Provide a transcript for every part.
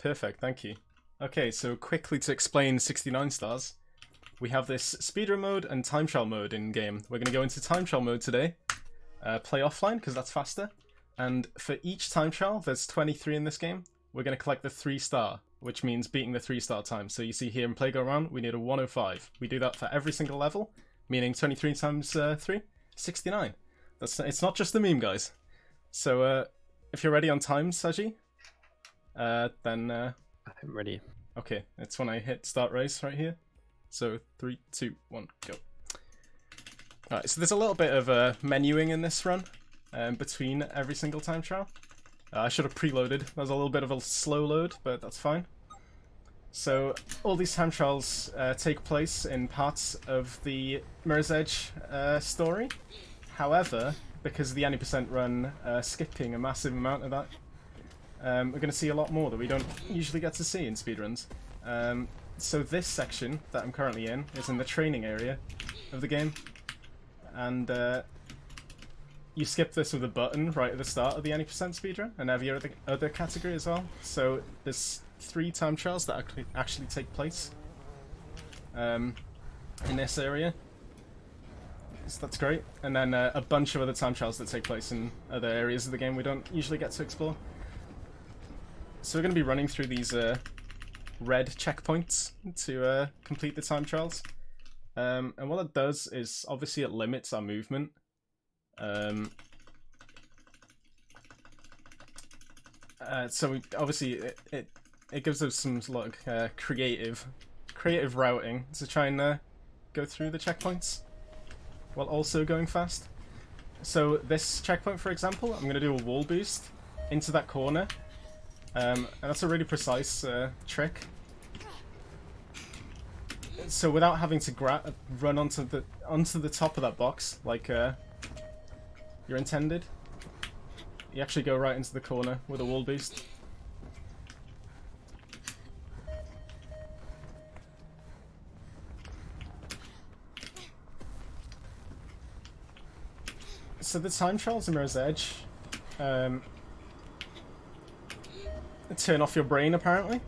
Perfect, thank you. Okay, so quickly to explain 69 stars, we have this speedrun mode and time trial mode in game. We're going to go into time trial mode today, play offline because that's faster, and for each time trial, there's 23 in this game, we're going to collect the 3-star, which means beating the 3-star time. So you see here in Play Go Round, we need a 105. We do that for every single level, meaning 23 times 3, 69. It's not just a meme, guys. So if you're ready on time, Saji, then... I'm ready. Okay, it's when I hit start race right here. So 3, 2, 1, go. Alright, so there's a little bit of menuing in this run between every single time trial. I should have preloaded. That was a little bit of a slow load, but that's fine. So all these time trials take place in parts of the Mirror's Edge story. However, because of the any % run skipping a massive amount of that, we're going to see a lot more that we don't usually get to see in speedruns. So this section that I'm currently in is in the training area of the game. And you skip this with a button right at the start of the any % speedrun, and every other category as well. So there's 3 time trials that actually take place in this area. So that's great. And then a bunch of other time trials that take place in other areas of the game we don't usually get to explore. So we're going to be running through these red checkpoints to complete the time trials. And what it does is, obviously, it limits our movement. So obviously it gives us some like creative routing to try and go through the checkpoints while also going fast. So this checkpoint, for example, I'm going to do a wall boost into that corner, and that's a really precise trick. So without having to run onto the top of that box like you're intended, you actually go right into the corner with a wall boost. So the time trials in Mirror's Edge turn off your brain, apparently,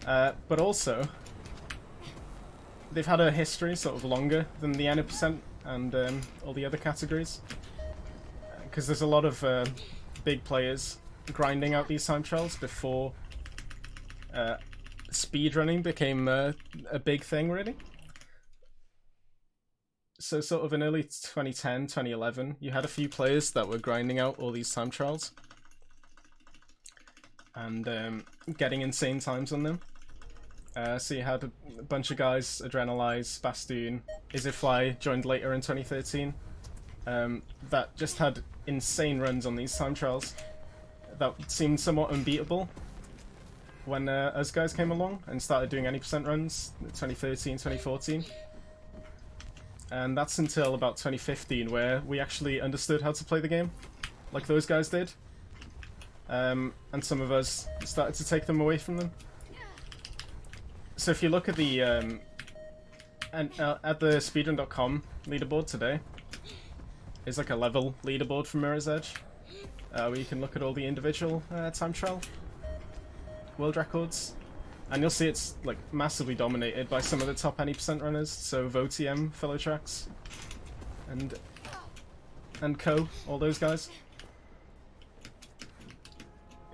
but also they've had a history sort of longer than the N% and all the other categories, because there's a lot of big players grinding out these time trials before speedrunning became a big thing, really. So sort of in early 2010, 2011, you had a few players that were grinding out all these time trials and getting insane times on them. So you had a bunch of guys, Adrenalize, Bastoon, Izifly joined later in 2013, that just had insane runs on these time trials that seemed somewhat unbeatable when us guys came along and started doing any % runs in 2013, 2014. And that's until about 2015 where we actually understood how to play the game, like those guys did. And some of us started to take them away from them. So if you look at the at the speedrun.com leaderboard today, is like a level leaderboard for Mirror's Edge, where you can look at all the individual time trial world records, and you'll see it's like massively dominated by some of the top any % runners. So VoTM, Fellow Tracks, and Co, all those guys.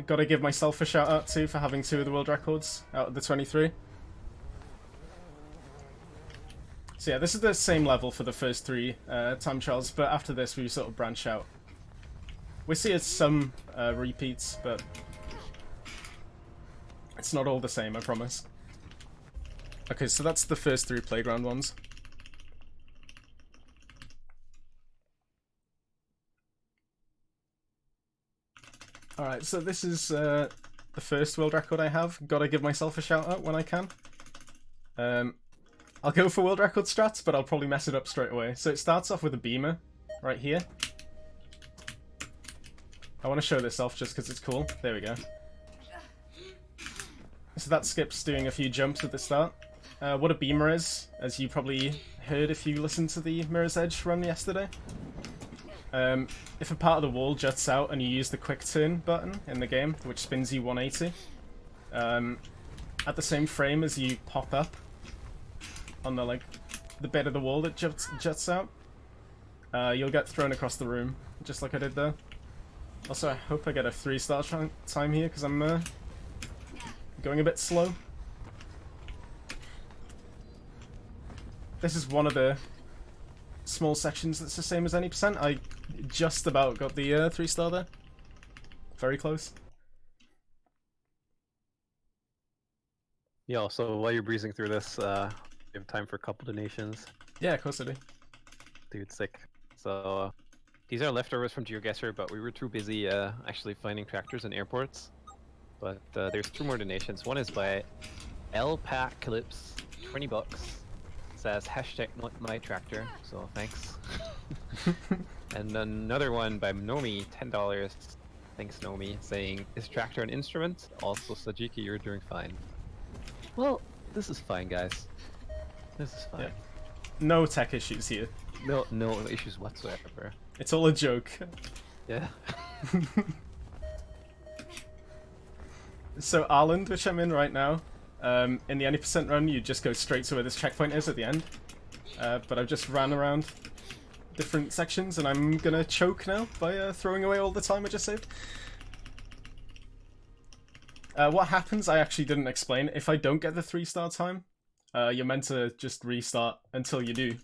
Gotta give myself a shout out too for having 2 of the world records out of the 23. So yeah, this is the same level for the first 3 time trials, but after this we sort of branch out. We see some repeats, but it's not all the same, I promise. Okay, so that's the first 3 playground ones. Alright, so this is the first world record I have. Gotta give myself a shout out when I can. I'll go for world record strats, but I'll probably mess it up straight away. So it starts off with a beamer, right here. I want to show this off just because it's cool. There we go. So that skips doing a few jumps at the start. What a beamer is, as you probably heard if you listened to the Mirror's Edge run yesterday. If a part of the wall juts out and you use the quick turn button in the game, which spins you 180, at the same frame as you pop up on the the bit of the wall that juts out, you'll get thrown across the room, just like I did there. Also, I hope I get a 3-star time here, because I'm going a bit slow. This is one of the small sections that's the same as any percent. I just about got the 3-star there. Very close. Yeah, so while you're breezing through this, you have time for a couple donations. Yeah, of course I do. Dude, sick. So, these are leftovers from GeoGuessr, but we were too busy actually finding tractors in airports. But there's 2 more donations. One is by LPackClips, 20 bucks. Says hashtag not my tractor, so thanks. And another one by Nomi, $10. Thanks, Nomi, saying, is tractor an instrument? Also, Sajiki, you're doing fine. Well, this is fine, guys. This is fine. Yeah. No tech issues here. No issues whatsoever. It's all a joke. Yeah. So Ireland, which I'm in right now, in the any percent run, you just go straight to where this checkpoint is at the end. But I've just ran around different sections, and I'm gonna choke now by throwing away all the time I just saved. What happens, I actually didn't explain. If I don't get the 3-star time, you're meant to just restart until you do.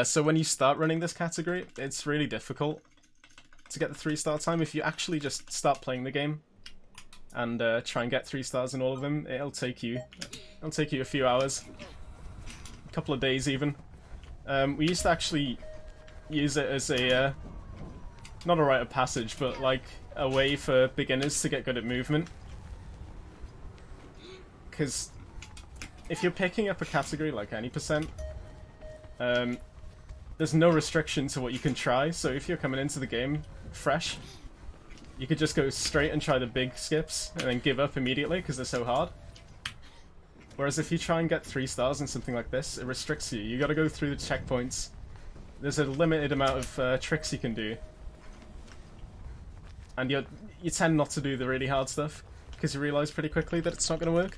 So when you start running this category, it's really difficult to get the 3-star time. If you actually just start playing the game and try and get 3 stars in all of them, it'll take you a few hours, a couple of days even. We used to actually use it as a not a rite of passage, but like a way for beginners to get good at movement. Because if you're picking up a category like any percent, there's no restriction to what you can try. So if you're coming into the game fresh, you could just go straight and try the big skips and then give up immediately because they're so hard. Whereas if you try and get 3 stars in something like this, it restricts you. You gotta go through the checkpoints. There's a limited amount of tricks you can do. And you tend not to do the really hard stuff because you realise pretty quickly that it's not gonna work.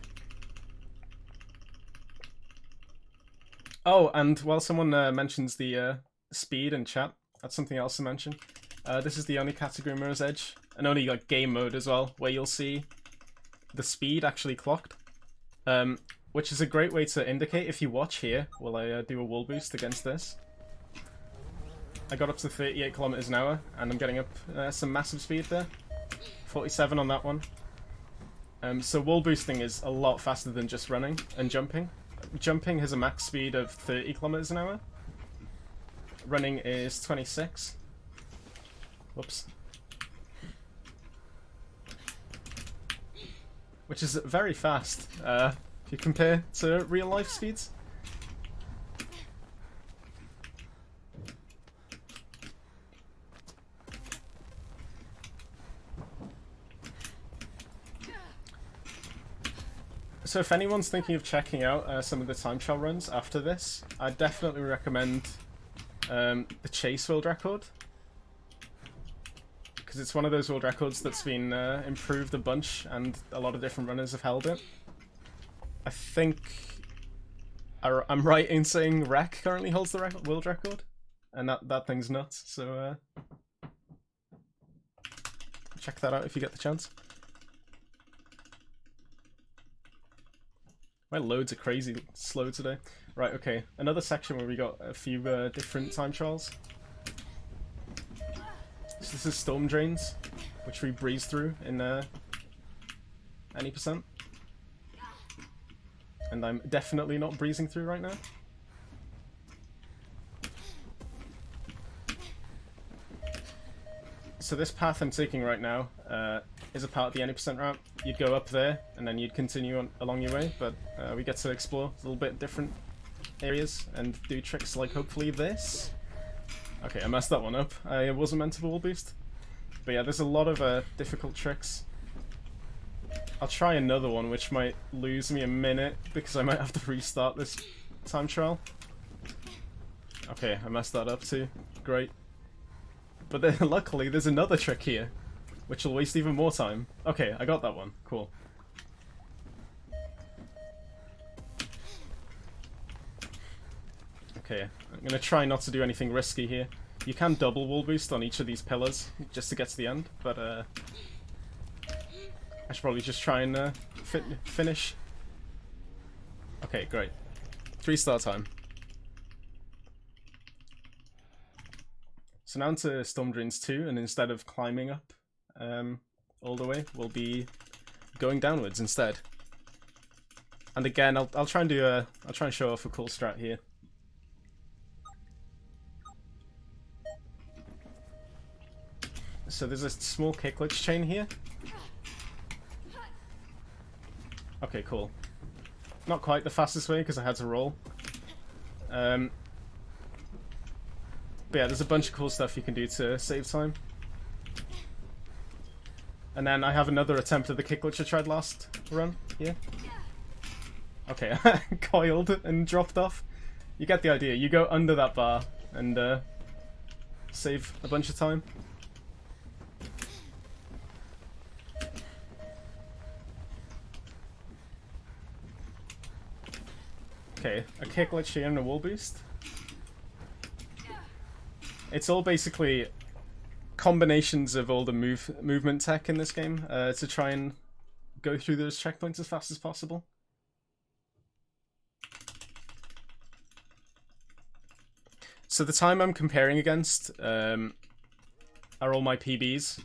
Oh, and while someone mentions the speed in chat, that's something else to mention. This is the only category in Mirror's Edge, and only like game mode as well, where you'll see the speed actually clocked. Which is a great way to indicate. If you watch here, while I do a wall boost against this, I got up to 38 kilometers an hour, and I'm getting up some massive speed there. 47 on that one. So wall boosting is a lot faster than just running and jumping. Jumping has a max speed of 30 kilometers an hour. Running is 26. Whoops. Which is very fast, if you compare to real life speeds. So if anyone's thinking of checking out some of the time trial runs after this, I definitely recommend the Chase World Record. Because it's one of those world records that's been improved a bunch, and a lot of different runners have held it. I think I'm right in saying Rec currently holds the world record, and that thing's nuts, so check that out if you get the chance. My loads are crazy slow today. Right, okay, another section where we got a few different time trials. So this is Storm Drains, which we breeze through in any percent. And I'm definitely not breezing through right now. So this path I'm taking right now is a part of the any percent route. You'd go up there, and then you'd continue on along your way, but we get to explore a little bit different areas and do tricks like hopefully this. Okay, I messed that one up. I wasn't meant to wall boost. But yeah, there's a lot of difficult tricks. I'll try another one, which might lose me a minute, because I might have to restart this time trial. Okay, I messed that up too. Great. But then, luckily, there's another trick here, which will waste even more time. Okay, I got that one. Cool. Okay, I'm gonna try not to do anything risky here. You can double wall boost on each of these pillars just to get to the end, but I should probably just try and finish. Okay, great. 3-star time. So now into Storm Drains 2, and instead of climbing up all the way, we'll be going downwards instead. And again, I'll try and do I'll try and show off a cool strat here. So there's a small kick glitch chain here. Okay, cool. Not quite the fastest way because I had to roll. But yeah, there's a bunch of cool stuff you can do to save time. And then I have another attempt at the kick glitch I tried last run here. Okay, coiled and dropped off. You get the idea. You go under that bar and save a bunch of time. Okay, a kick glitch here and a wall boost. It's all basically combinations of all the movement tech in this game to try and go through those checkpoints as fast as possible. So the time I'm comparing against are all my PBs.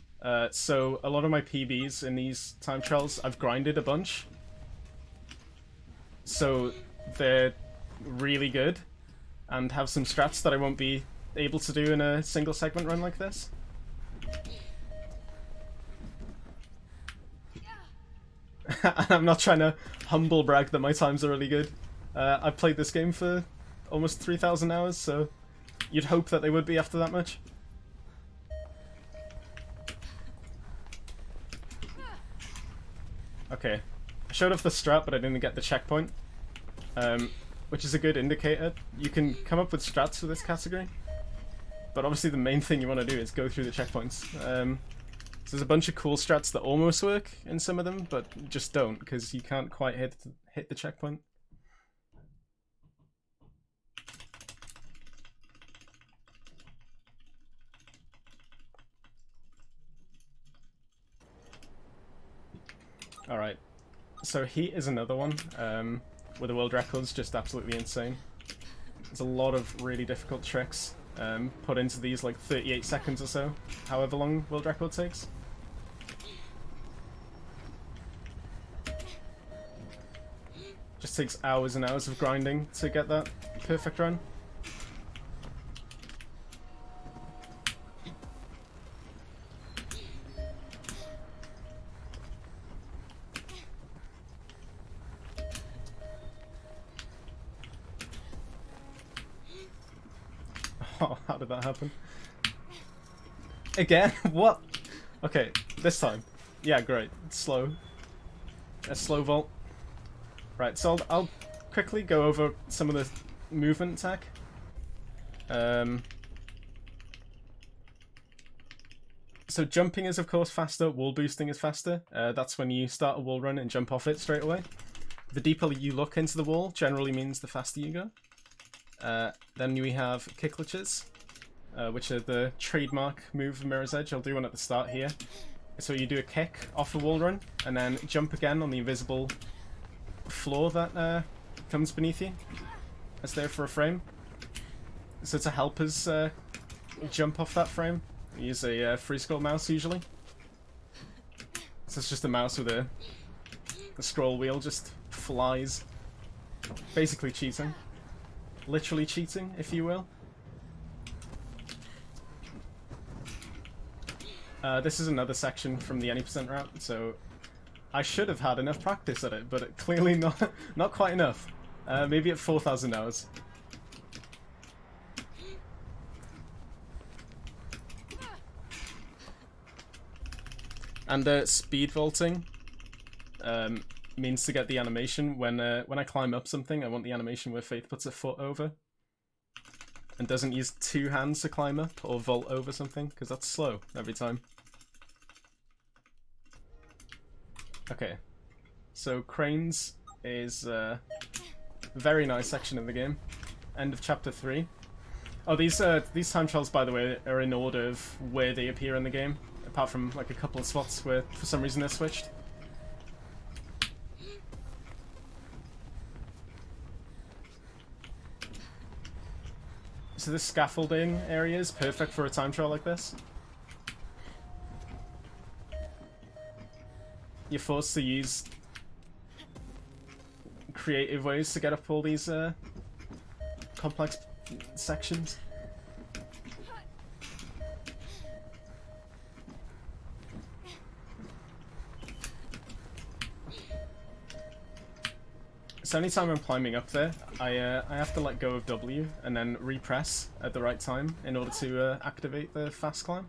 So a lot of my PBs in these time trials, I've grinded a bunch. So they're really good and have some strats that I won't be able to do in a single segment run like this. And I'm not trying to humble brag that my times are really good. I've played this game for almost 3,000 hours, so you'd hope that they would be after that much. Okay, I showed off the strat, but I didn't get the checkpoint, which is a good indicator. You can come up with strats for this category, but obviously the main thing you want to do is go through the checkpoints. So there's a bunch of cool strats that almost work in some of them, but just don't, because you can't quite hit the checkpoint. Alright, so Heat is another one, where the world record's just absolutely insane. There's a lot of really difficult tricks put into these, like 38 seconds or so, however long world record takes. Just takes hours and hours of grinding to get that perfect run. Oh, how did that happen? Again? What? Okay, this time. Yeah, great. It's slow. A slow vault. Right, so I'll quickly go over some of the movement tech. So jumping is of course faster, wall boosting is faster. That's when you start a wall run and jump off it straight away. The deeper you look into the wall generally means the faster you go. Then we have kick glitches, which are the trademark move of Mirror's Edge. I'll do one at the start here. So you do a kick off a wall run, and then jump again on the invisible floor that comes beneath you. It's there for a frame. So to help us jump off that frame, we use a free scroll mouse usually. So it's just a mouse with a scroll wheel, just flies. Basically cheating. Literally cheating, if you will. This is another section from the any percent route, so I should have had enough practice at it, but clearly not quite enough. Maybe at 4,000 hours. And speed vaulting means to get the animation when I climb up something. I want the animation where Faith puts a foot over and doesn't use two hands to climb up or vault over something, because that's slow every time. Okay, so cranes is a very nice section of the game. end of chapter 3. Oh, these time trials, by the way, are in order of where they appear in the game, apart from like a couple of spots where for some reason they're switched. So this scaffolding area is perfect for a time trial like this. You're forced to use creative ways to get up all these complex sections. So anytime I'm climbing up there, I have to let go of W and then repress at the right time in order to activate the fast climb.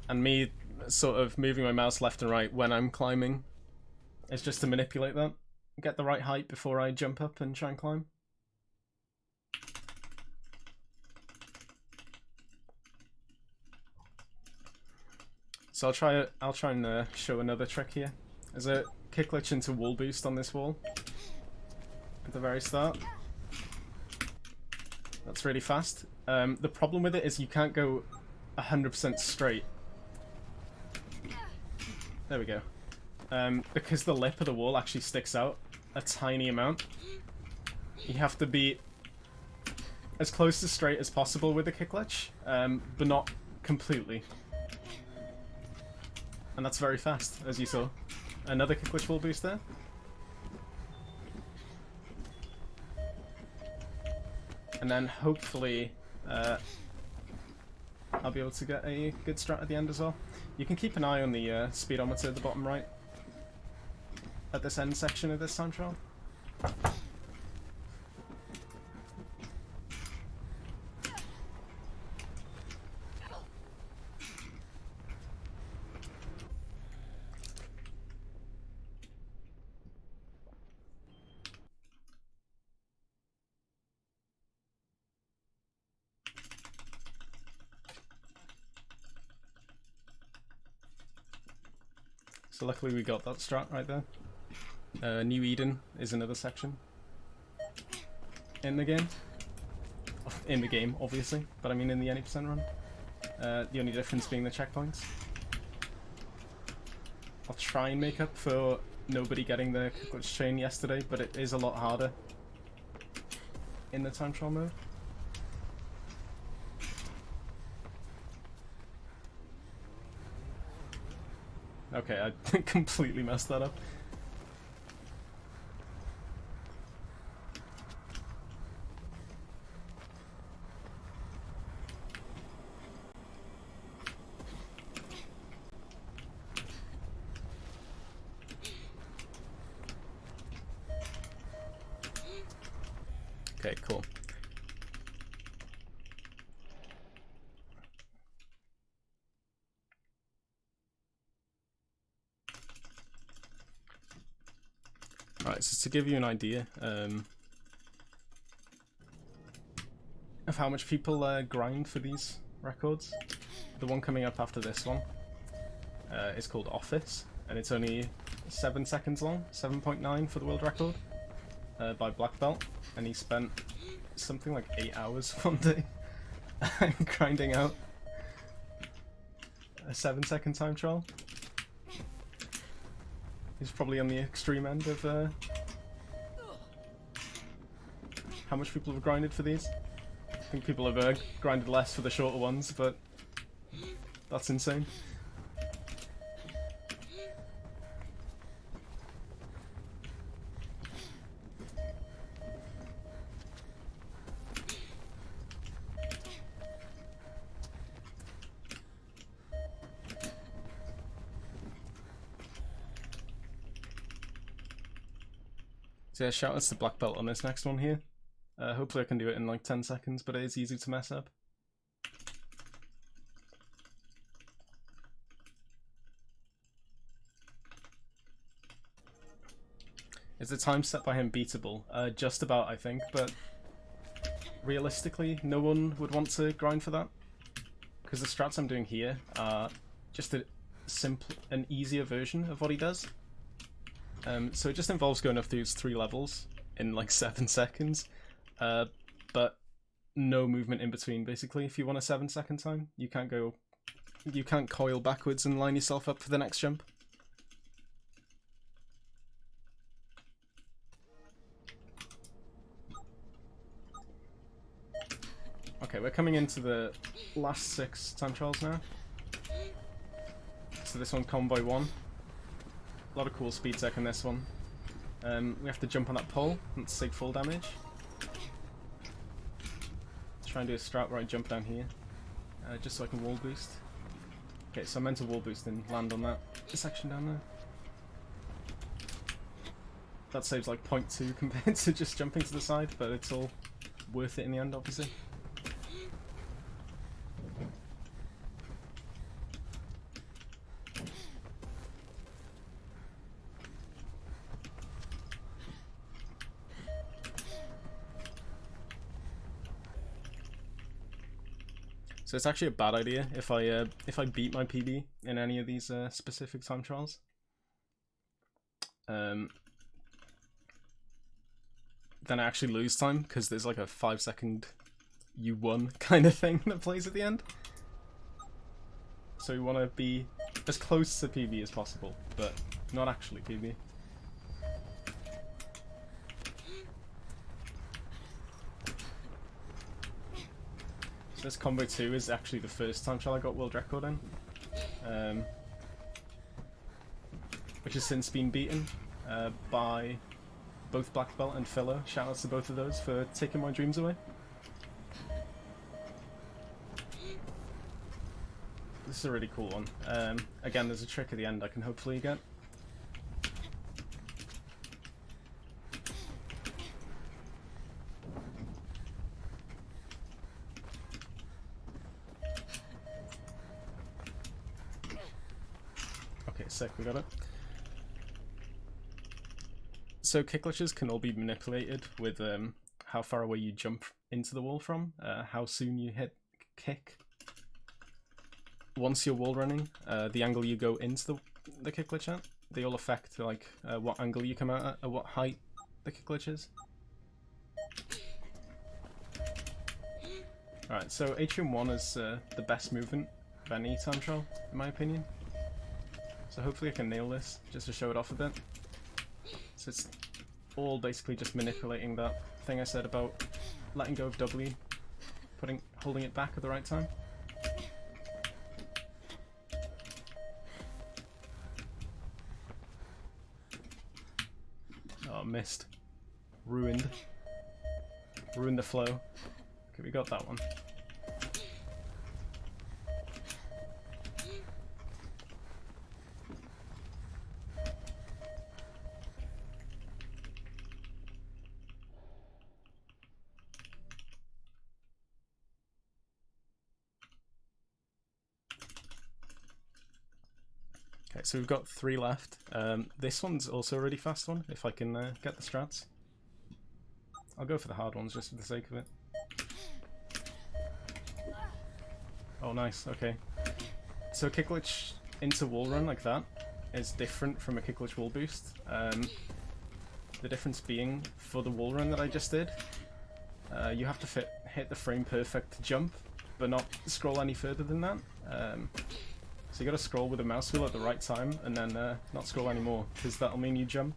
And me sort of moving my mouse left and right when I'm climbing is just to manipulate that. Get the right height before I jump up and try and climb. So I'll try and show another trick here. There's a kick glitch into wall boost on this wall at the very start. That's really fast. The problem with it is you can't go 100% straight. There we go. Because the lip of the wall actually sticks out a tiny amount, you have to be as close to straight as possible with the kick glitch, but not completely. And that's very fast, as you saw. Another kick glitch wall boost there. And then hopefully I'll be able to get a good strat at the end as well. You can keep an eye on the speedometer at the bottom right at this end section of this time trial. So luckily we got that strat right there. New Eden is another section in the game. In the game, obviously, but I mean in the any % run. The only difference being the checkpoints. I'll try and make up for nobody getting the glitch chain yesterday, but it is a lot harder in the time trial mode. Okay, I completely messed that up. Okay, cool. Right, so to give you an idea of how much people grind for these records, the one coming up after this one is called Office, and it's only 7 seconds long, 7.9 for the world record, by Black Belt, and he spent something like 8 hours one day grinding out a 7-second time trial. He's probably on the extreme end of how much people have grinded for these. I think people have grinded less for the shorter ones, but that's insane. So yeah, shout outs to Black Belt on this next one here. Hopefully I can do it in like 10 seconds, but it is easy to mess up. Is the time set by him beatable? Just about, I think, but realistically, no one would want to grind for that. Because the strats I'm doing here are just an easier version of what he does. So it just involves going up these 3 levels in like 7 seconds, but no movement in between. Basically, if you want a 7-second time, you can't coil backwards and line yourself up for the next jump. Okay, we're coming into the last 6 time trials now. So this one, Convoy 1. A lot of cool speed tech in this one. We have to jump on that pole and take full damage. Try and do a strat where I jump down here, just so I can wall boost. Okay, so I meant to wall boost and land on that section down there. That saves like 0.2 compared to just jumping to the side, but it's all worth it in the end, obviously. So it's actually a bad idea if I beat my PB in any of these specific time trials. Then I actually lose time because there's like a 5-second you won kind of thing that plays at the end. So we want to be as close to PB as possible, but not actually PB. This combo 2 is actually the first time trial I got world record in, which has since been beaten by both Black Belt and Philo. Shout outs to both of those for taking my dreams away. This is a really cool one. Again, there's a trick at the end I can hopefully get. Okay, sick, we got it. So kick glitches can all be manipulated with how far away you jump into the wall from, how soon you hit kick. Once you're wall running, the angle you go into the kick glitch at, they all affect like what angle you come out at what height the kick glitch is. Alright, so Atrium 1 is the best movement of any time trial, in my opinion. So hopefully I can nail this, just to show it off a bit. So it's all basically just manipulating that thing I said about letting go of W, holding it back at the right time. Oh, missed. Ruined. Ruined the flow. Okay, we got that one. Okay, so we've got 3 left. This one's also a really fast one, if I can get the strats. I'll go for the hard ones just for the sake of it. Oh, nice, okay. So a kick glitch into wall run like that is different from a kick glitch wall boost. The difference being, for the wall run that I just did, you have to hit the frame perfect jump, but not scroll any further than that. So you gotta scroll with the mouse wheel at the right time, and then not scroll anymore, because that'll mean you jump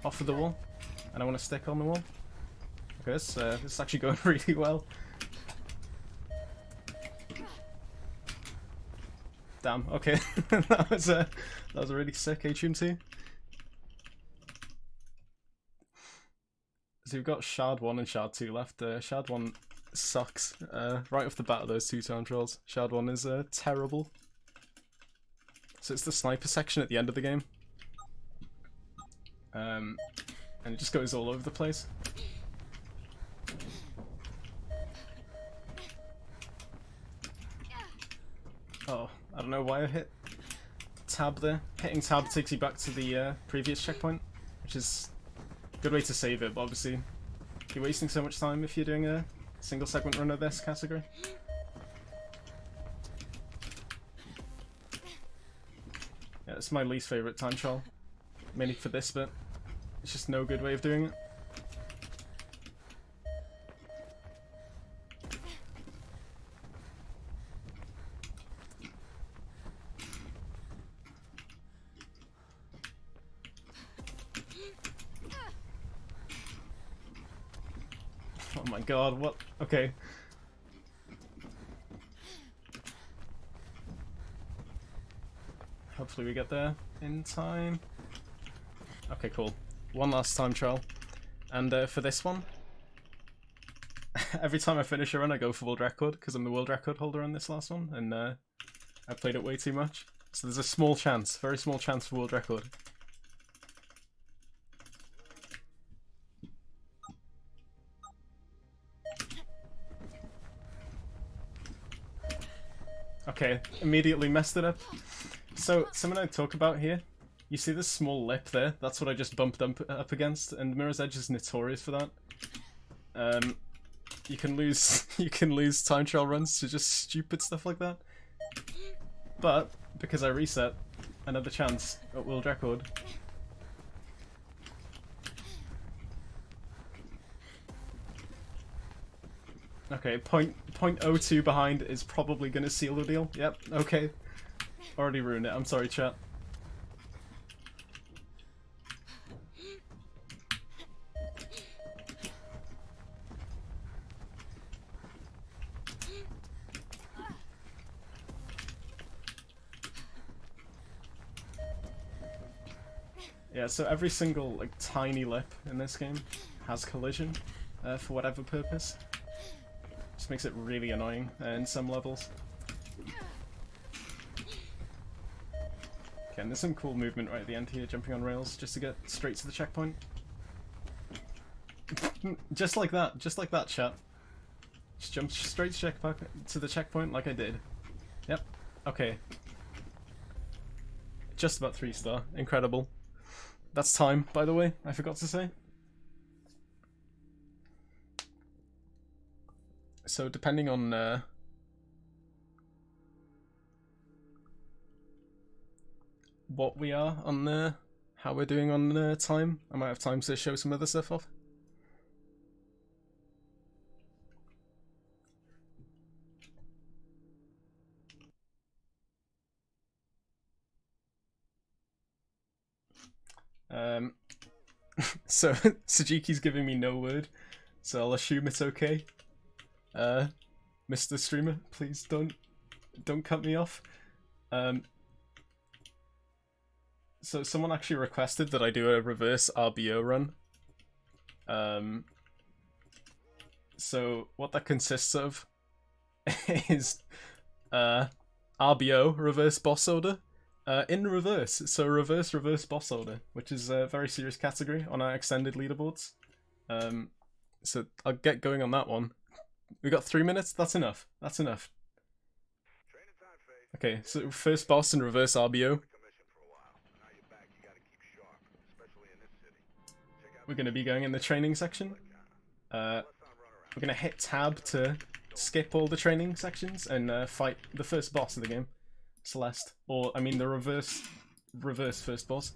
off of the wall, and I want to stick on the wall. Okay, this is actually going really well. Damn, okay. that was a really sick Atrium 2. So we've got Shard 1 and Shard 2 left. Shard 1 sucks. Right off the bat of those 2 time trials. Shard 1 is terrible. So it's the sniper section at the end of the game. And it just goes all over the place. Oh, I don't know why I hit tab there. Hitting tab takes you back to the previous checkpoint, which is a good way to save it, but obviously you're wasting so much time if you're doing a single segment run of this category. Yeah, It's my least favorite time trial. Mainly for this bit. It's just no good way of doing it. Oh my god, what? Okay. Hopefully we get there in time. Okay, cool. One last time trial. And for this one, every time I finish a run I go for world record, because I'm the world record holder on this last one, and I played it way too much. So there's a small chance, very small chance for world record. Okay, immediately messed it up. So, something I talk about here, you see this small lip there? That's what I just bumped up against, and Mirror's Edge is notorious for that. You can lose time trial runs to just stupid stuff like that. But, because I reset, another chance at world record. Okay, .02 behind is probably gonna seal the deal. Yep, okay. Already ruined it, I'm sorry chat. Yeah, so every single like tiny lip in this game has collision for whatever purpose. Just makes it really annoying in some levels. Okay, and there's some cool movement right at the end here, jumping on rails just to get straight to the checkpoint. Just like that, chat. Just jump straight to the checkpoint like I did. Yep, okay. Just about 3-star, incredible. That's time, by the way, I forgot to say. So depending on what we are on how we're doing on time, I might have time to show some other stuff off. So Sajiki's giving me no word, so I'll assume it's okay. Mr. Streamer, please don't cut me off. So someone actually requested that I do a reverse RBO run. So what that consists of is RBO, reverse boss order, in reverse. So reverse boss order, which is a very serious category on our extended leaderboards. So I'll get going on that one. We got 3 minutes? That's enough. That's enough. Okay, so first boss in reverse RBO. We're going to be going in the training section. We're going to hit tab to skip all the training sections and fight the first boss of the game, Celeste. Or, I mean, the reverse first boss.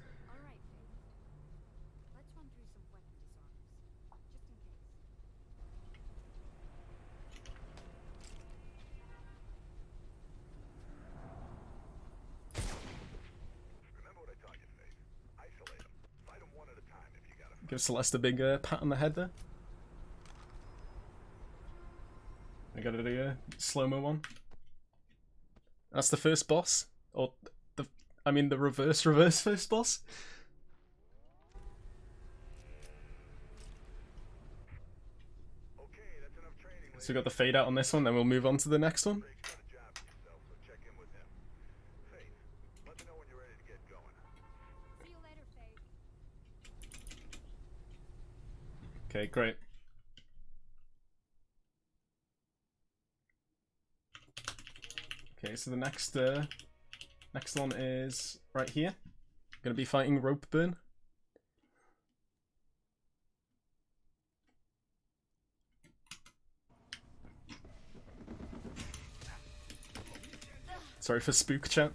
Give Celeste a big pat on the head there. I gotta do a slow-mo one. That's the first boss, or the reverse first boss. So we got the fade out on this one, then we'll move on to the next one. Okay, great. Okay, so the next one is right here. Gonna be fighting Rope Burn. Sorry for spook chat.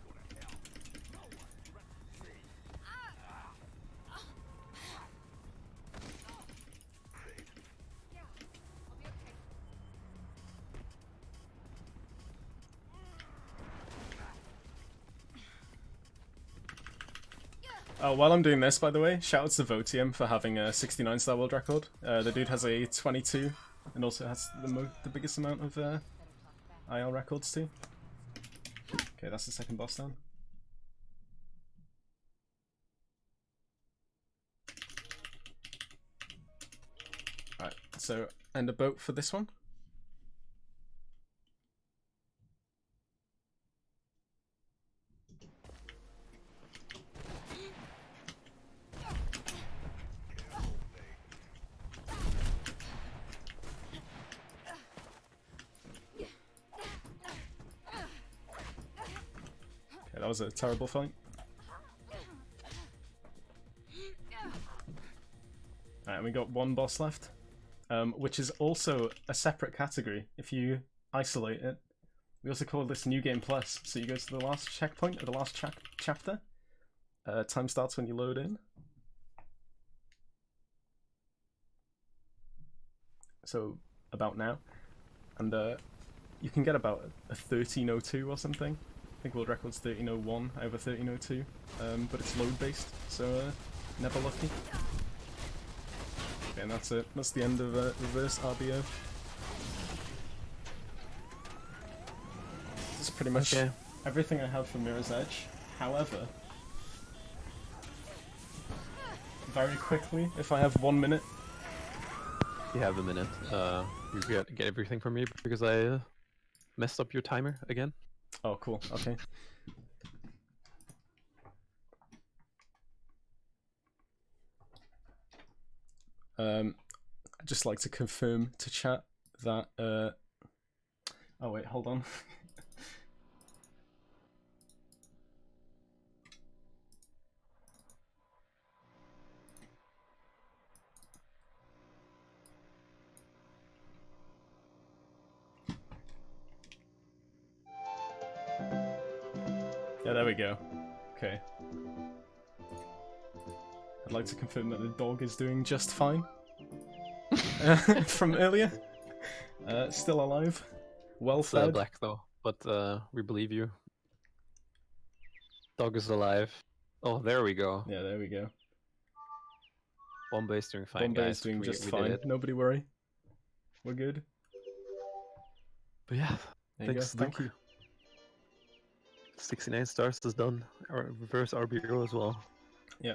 While I'm doing this, by the way, shout out to Votium for having a 69-star world record. The dude has a 22, and also has the biggest amount of IL records too. Okay, that's the second boss down. Alright, so end a boat for this one. Okay, that was a terrible fight. Alright, and we got one boss left. Which is also a separate category if you isolate it. We also call this New Game Plus. So you go to the last checkpoint, or the last chapter. Time starts when you load in. So, about now. And you can get about a 1302 or something. I think world record's 1301 over 1302. But it's load based, so never lucky. Okay, and that's it. That's the end of reverse RBO. This is pretty much everything I have for Mirror's Edge. However, very quickly, if I have 1 minute. You have a minute. You get everything from me because I messed up your timer again. Oh, cool. Okay. I'd just like to confirm to chat that. Oh wait, hold on. Yeah, there we go. Okay. I'd like to confirm that the dog is doing just fine. From earlier. Still alive. Well fed. It's black though, but we believe you. Dog is alive. Oh, there we go. Yeah, there we go. Bombay's doing fine, Bombay guys. is doing just we fine. did it. Nobody worry. We're good. But yeah, There you thanks, go. Thank you. 69 stars is done. Reverse RBO as well. Yeah.